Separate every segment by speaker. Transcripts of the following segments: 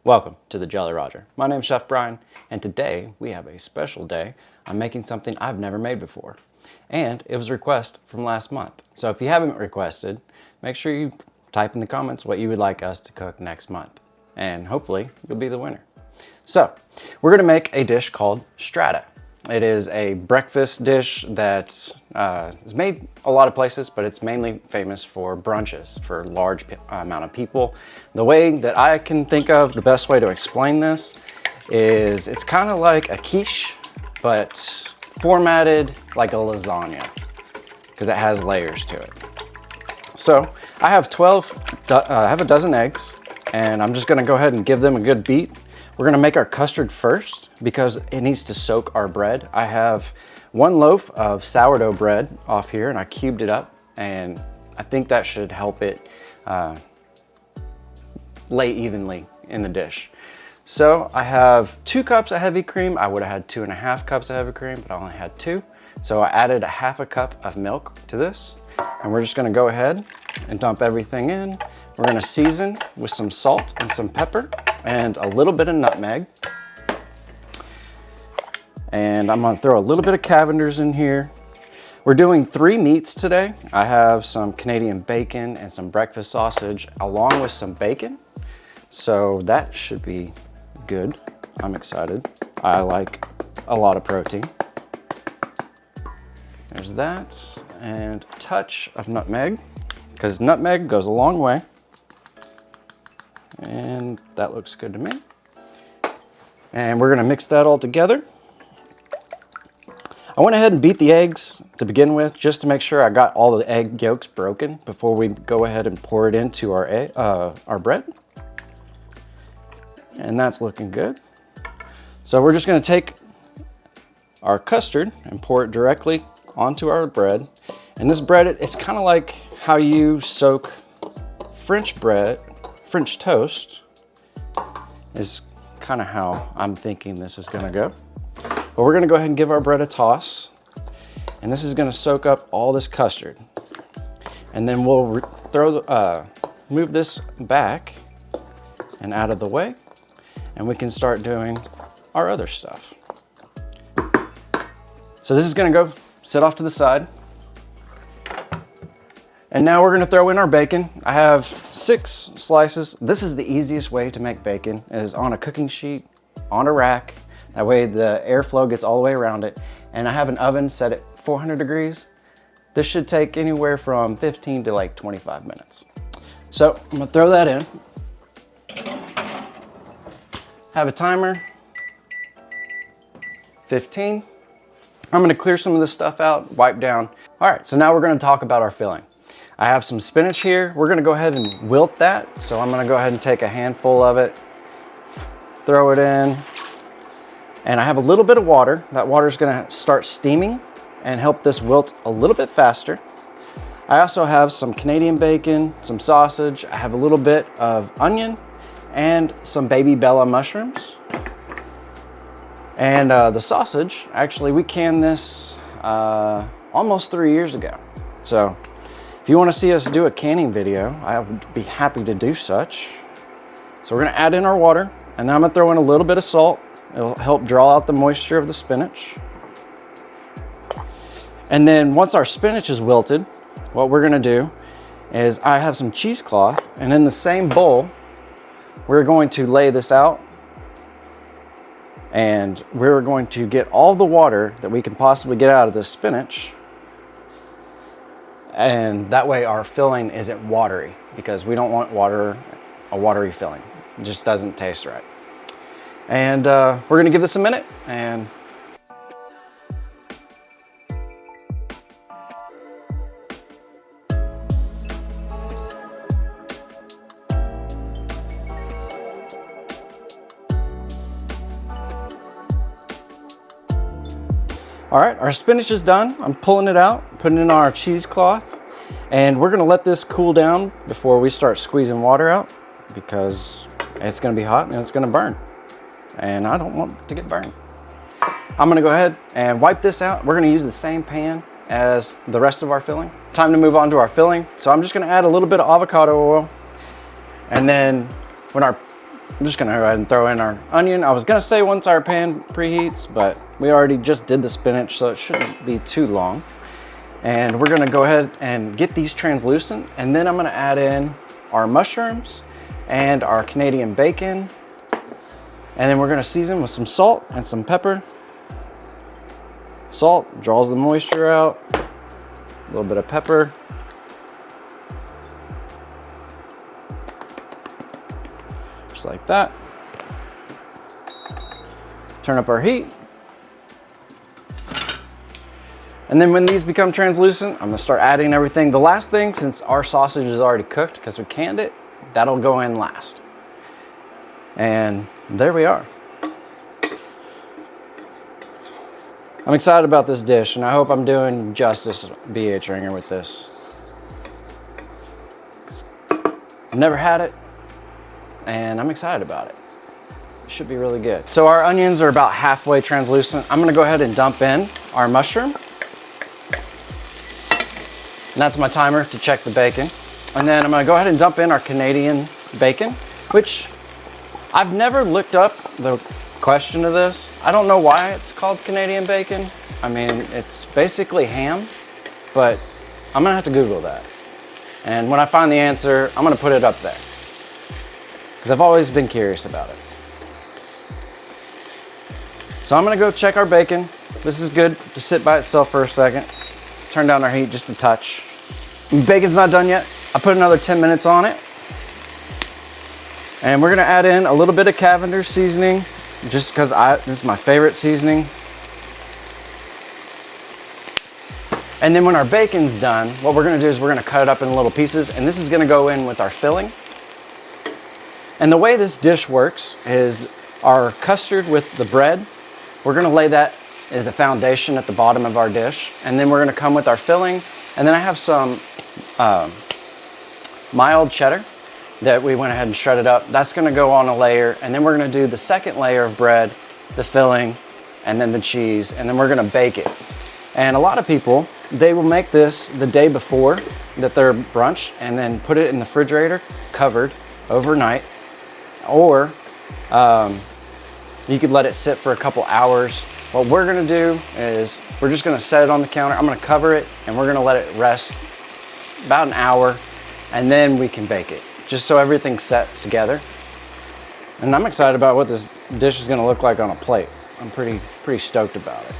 Speaker 1: Welcome to the Jolly Roger. My name's Chef Brian, and today we have a special day. I'm making something I've never made before, and it was a request from last month. So if you haven't requested, make sure you type in the comments what you would like us to cook next month, and hopefully you'll be the winner. So we're gonna make a dish called Strata. It is a breakfast dish that is made a lot of places, but it's mainly famous for brunches, for large amount of people. The way that I can think of the best way to explain this is it's kind of like a quiche, but formatted like a lasagna, because it has layers to it. So I have a dozen eggs, and I'm just gonna go ahead and give them a good beat. We're gonna make our custard first because it needs to soak our bread. I have 1 loaf of sourdough bread off here, and I cubed it up, and I think that should help it lay evenly in the dish. So I have 2 cups of heavy cream. I would have had 2.5 cups of heavy cream, but I only had 2. So I added 1/2 cup of milk to this, and we're just gonna go ahead and dump everything in. We're gonna season with some salt and some pepper and a little bit of nutmeg. And I'm gonna throw a little bit of Cavenders in here. We're doing 3 meats today. I have some Canadian bacon and some breakfast sausage along with some bacon. So that should be good. I'm excited. I like a lot of protein. There's that, and a touch of nutmeg, because nutmeg goes a long way. And that looks good to me. And we're gonna mix that all together. I went ahead and beat the eggs to begin with, just to make sure I got all the egg yolks broken before we go ahead and pour it into our bread. And that's looking good. So we're just gonna take our custard and pour it directly onto our bread. And this bread, it's kind of like how you soak French bread. French toast is kind of how I'm thinking this is gonna go. But we're gonna go ahead and give our bread a toss. And this is gonna soak up all this custard. And then we'll move this back and out of the way. And we can start doing our other stuff. So this is gonna go sit off to the side. And now we're gonna throw in our bacon. I have 6 slices. This is the easiest way to make bacon, is on a cooking sheet, on a rack. That way the airflow gets all the way around it. And I have an oven set at 400 degrees. This should take anywhere from 15 to like 25 minutes. So I'm gonna throw that in. Have a timer, 15. I'm gonna clear some of this stuff out, wipe down. All right, so now we're gonna talk about our filling. I have some spinach here. We're gonna go ahead and wilt that. So I'm gonna go ahead and take a handful of it, throw it in, and I have a little bit of water. That water is gonna start steaming and help this wilt a little bit faster. I also have some Canadian bacon, some sausage. I have a little bit of onion and some baby Bella mushrooms. And the sausage, actually we canned this almost 3 years ago. So if you want to see us do a canning video, I would be happy to do such. So we're going to add in our water, and then I'm going to throw in a little bit of salt. It'll help draw out the moisture of the spinach. And then once our spinach is wilted, what we're going to do is I have some cheesecloth, and in the same bowl, we're going to lay this out, and we're going to get all the water that we can possibly get out of this spinach. And that way our filling isn't watery, because we don't want a watery filling. It just doesn't taste right. And we're gonna give this a minute. And all right, our spinach is done. I'm pulling it out, putting it in our cheesecloth, and we're gonna let this cool down before we start squeezing water out, because it's gonna be hot and it's gonna burn. And I don't want it to get burned. I'm gonna go ahead and wipe this out. We're gonna use the same pan as the rest of our filling. Time to move on to our filling. So I'm just gonna add a little bit of avocado oil, and then when our I'm just gonna go ahead and throw in our onion. I was gonna say once our pan preheats, but we already just did the spinach, so it shouldn't be too long. And we're gonna go ahead and get these translucent, and then I'm gonna add in our mushrooms and our Canadian bacon. And then we're gonna season with some salt and some pepper. Salt draws the moisture out. A little bit of pepper. Just like that. Turn up our heat. And then when these become translucent, I'm gonna start adding everything. The last thing, since our sausage is already cooked because we canned it, that'll go in last. And there we are. I'm excited about this dish, and I hope I'm doing justice BH Ringer with this. I've never had it, and I'm excited about it. It should be really good. So our onions are about halfway translucent. I'm gonna go ahead and dump in our mushroom. And that's my timer to check the bacon. And then I'm gonna go ahead and dump in our Canadian bacon, which I've never looked up the question of this. I don't know why it's called Canadian bacon. I mean, it's basically ham, but I'm gonna have to Google that. And when I find the answer, I'm gonna put it up there, because I've always been curious about it. So I'm gonna go check our bacon. This is good to sit by itself for a second. Turn down our heat just a touch. Bacon's not done yet. I put another 10 minutes on it. And we're gonna add in a little bit of Cavenders seasoning, just because this is my favorite seasoning. And then when our bacon's done, what we're gonna do is we're gonna cut it up in little pieces, and this is gonna go in with our filling. And the way this dish works is our custard with the bread, we're gonna lay that as a foundation at the bottom of our dish, and then we're gonna come with our filling. And then I have some mild cheddar that we went ahead and shredded up. That's gonna go on a layer, and then we're gonna do the second layer of bread, the filling, and then the cheese, and then we're gonna bake it. And a lot of people, they will make this the day before that their brunch, and then put it in the refrigerator, covered, overnight. Or you could let it sit for a couple hours. What we're gonna do is we're just gonna set it on the counter. I'm gonna cover it, and we're gonna let it rest about an hour, and then we can bake it, just so everything sets together. And I'm excited about what this dish is gonna look like on a plate. I'm pretty stoked about it.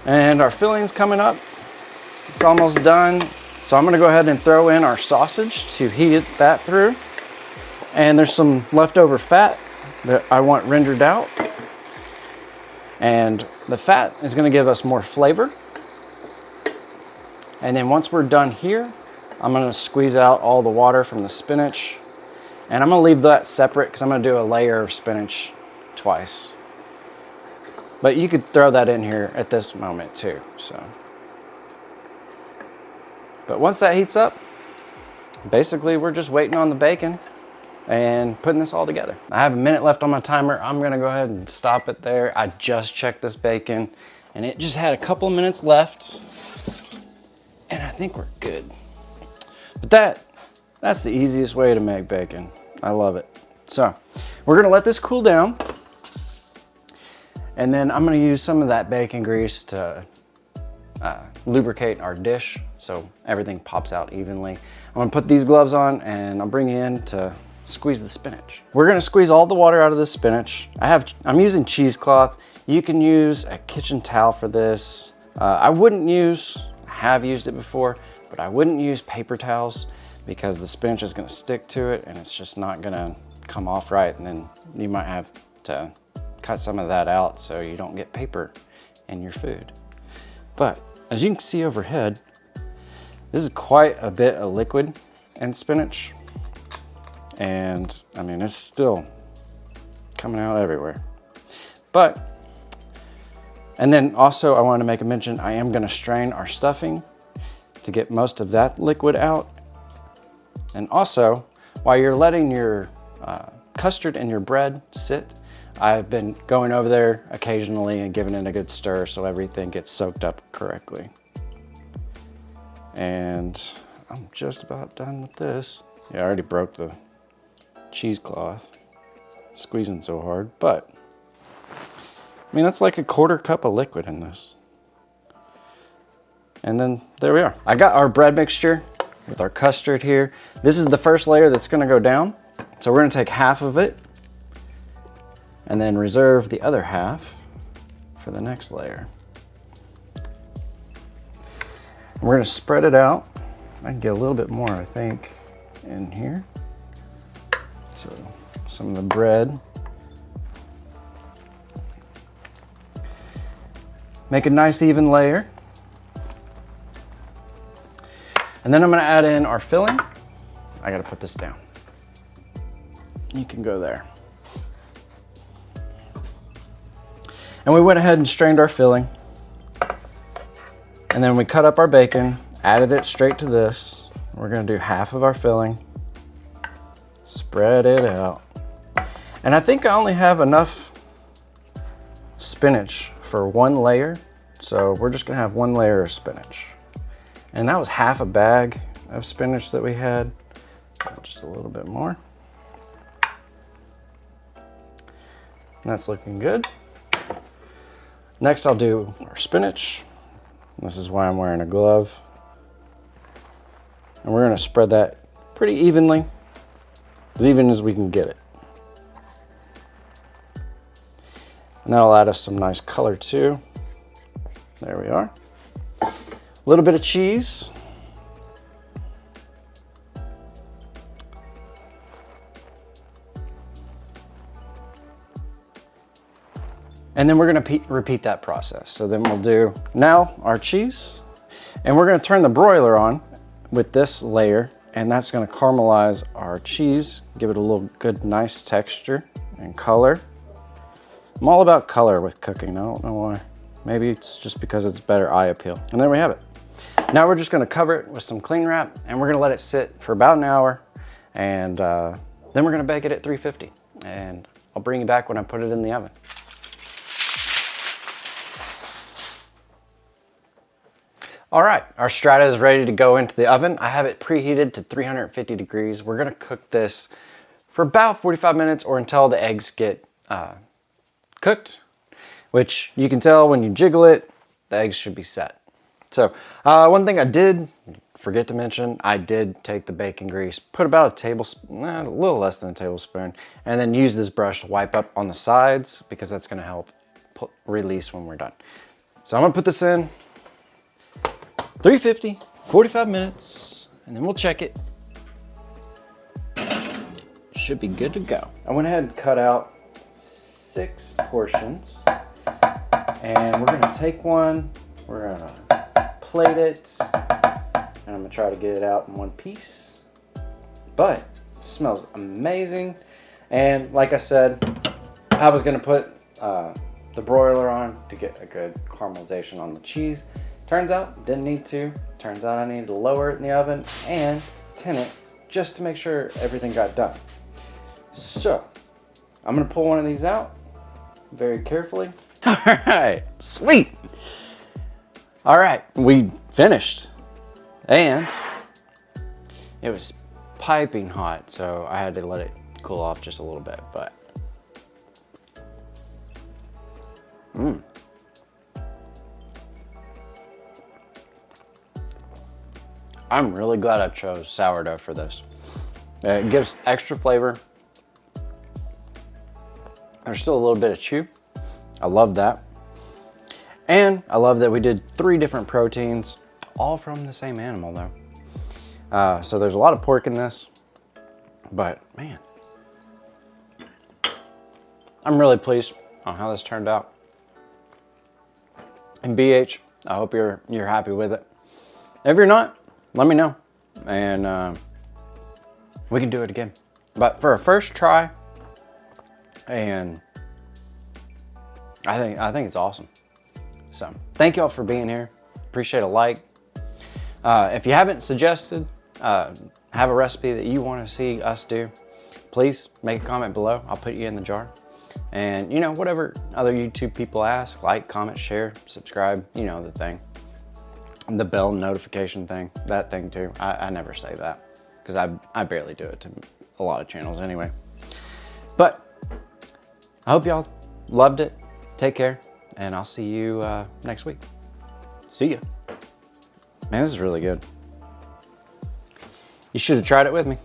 Speaker 1: And our filling's coming up. It's almost done. So I'm gonna go ahead and throw in our sausage to heat that through. And there's some leftover fat that I want rendered out. And the fat is gonna give us more flavor. And then once we're done here, I'm gonna squeeze out all the water from the spinach. And I'm gonna leave that separate because I'm gonna do a layer of spinach twice. But you could throw that in here at this moment too, so. But once that heats up, basically we're just waiting on the bacon and putting this all together. I have a minute left on my timer. I'm gonna go ahead and stop it there. I just checked this bacon, and it just had a couple of minutes left, and I think we're good. But that's the easiest way to make bacon. I love it. So we're gonna let this cool down, and then I'm gonna use some of that bacon grease to lubricate our dish so everything pops out evenly. I'm gonna put these gloves on, and I'll bring you in to squeeze the spinach. We're gonna squeeze all the water out of the spinach. I'm using cheesecloth. You can use a kitchen towel for this. I have used it before, but I wouldn't use paper towels because the spinach is gonna stick to it and it's just not gonna come off right. And then you might have to cut some of that out so you don't get paper in your food. But as you can see overhead, this is quite a bit of liquid in spinach. And I mean, it's still coming out everywhere. And then also I wanted to make a mention, I am gonna strain our stuffing to get most of that liquid out. And also, while you're letting your custard and your bread sit, I've been going over there occasionally and giving it a good stir so everything gets soaked up correctly. And I'm just about done with this. Yeah, I already broke the cheesecloth, squeezing so hard, but I mean, that's like a 1/4 cup of liquid in this. And then there we are. I got our bread mixture with our custard here. This is the first layer that's gonna go down. So we're gonna take half of it and then reserve the other half for the next layer. And we're gonna spread it out. I can get a little bit more, I think, in here. So some of the bread. Make a nice even layer. And then I'm gonna add in our filling. I gotta put this down. You can go there. And we went ahead and strained our filling. And then we cut up our bacon, added it straight to this. We're gonna do half of our filling. Spread it out. And I think I only have enough spinach for 1 layer. So we're just gonna have 1 layer of spinach. And that was half a bag of spinach that we had. Just a little bit more. And that's looking good. Next I'll do our spinach. This is why I'm wearing a glove. And we're gonna spread that pretty evenly, as even as we can get it. And that'll add us some nice color too. There we are. A little bit of cheese. And then we're gonna repeat that process. So then we'll do now our cheese, and we're gonna turn the broiler on with this layer, and that's gonna caramelize our cheese, give it a little good, nice texture and color. I'm all about color with cooking, I don't know why. Maybe it's just because it's better eye appeal. And there we have it. Now we're just gonna cover it with some cling wrap, and we're gonna let it sit for about an hour, and then we're gonna bake it at 350. And I'll bring you back when I put it in the oven. All right, our strata is ready to go into the oven. I have it preheated to 350 degrees. We're gonna cook this for about 45 minutes or until the eggs get cooked, which you can tell when you jiggle it, the eggs should be set. So one thing I did forget to mention, I did take the bacon grease, put about a tablespoon, a little less than a tablespoon, and then use this brush to wipe up on the sides because that's gonna help release when we're done. So I'm gonna put this in 350, 45 minutes, and then we'll check it. Should be good to go. I went ahead and cut out 6 portions, and we're gonna take one, we're gonna plate it, and I'm gonna try to get it out in one piece. But it smells amazing. And like I said, I was gonna put the broiler on to get a good caramelization on the cheese. Turns out, didn't need to. Turns out I needed to lower it in the oven and tin it just to make sure everything got done. So, I'm gonna pull one of these out very carefully. All right, sweet. All right, we finished. And it was piping hot, so I had to let it cool off just a little bit, but. I'm really glad I chose sourdough for this. It gives extra flavor. There's still a little bit of chew. I love that. And I love that we did 3 different proteins, all from the same animal though. So there's a lot of pork in this, but man, I'm really pleased on how this turned out. And BH, I hope you're happy with it. If you're not, let me know, and we can do it again. But for a first try, and I think it's awesome. So thank y'all for being here. Appreciate a like. If you haven't suggested, have a recipe that you want to see us do, please make a comment below. I'll put you in the jar. And you know, whatever other YouTube people ask, like, comment, share, subscribe, you know the thing. The bell notification thing, that thing too. I never say that. because I barely do it to a lot of channels anyway. But I hope y'all loved it. Take care, and I'll see you next week. See ya. Man, this is really good. You should have tried it with me.